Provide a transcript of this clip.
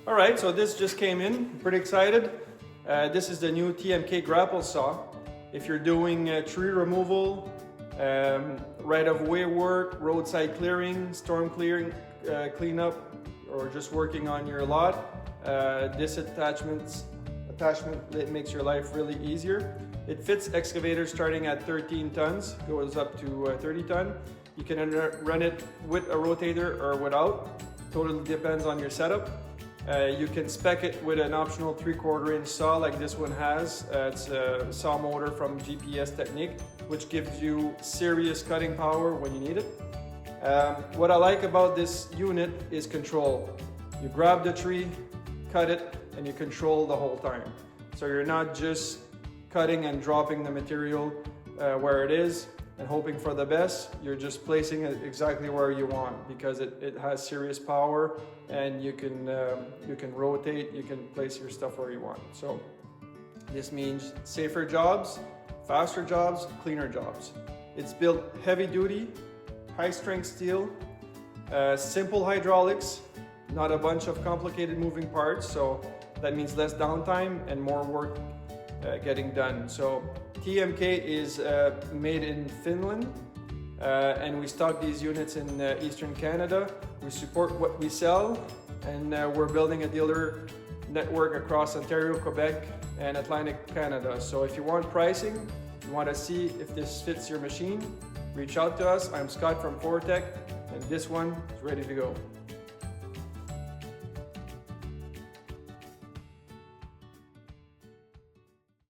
All right, so this just came in. Pretty excited. This is the new TMK Grapple Saw. If you're doing tree removal, right-of-way work, roadside clearing, storm clearing, cleanup, or just working on your lot, this attachment makes your life really easier. It fits excavators starting at 13 tons, goes up to 30 ton. You can run it with a rotator or without. Totally depends on your setup. You can spec it with an optional 3/4 inch saw like this one has. It's a saw motor from JPS Teknic, which gives you serious cutting power when you need it. What I like about this unit is control. You grab the tree, cut it, and you control the whole time. So you're not just cutting and dropping the material where it is and hoping for the best. You're just placing it exactly where you want because it has serious power, and you can rotate, you can place your stuff where you want. So this means safer jobs, faster jobs, cleaner jobs. It's built heavy duty, high strength steel, simple hydraulics, not a bunch of complicated moving parts. So that means less downtime and more work getting done. So TMK is made in Finland, and we stock these units in Eastern Canada. We support what we sell, and we're building a dealer network across Ontario, Quebec, and Atlantic Canada. So if you want pricing, you want to see if this fits your machine, reach out to us. I'm Scott from Tech, and this one is ready to go.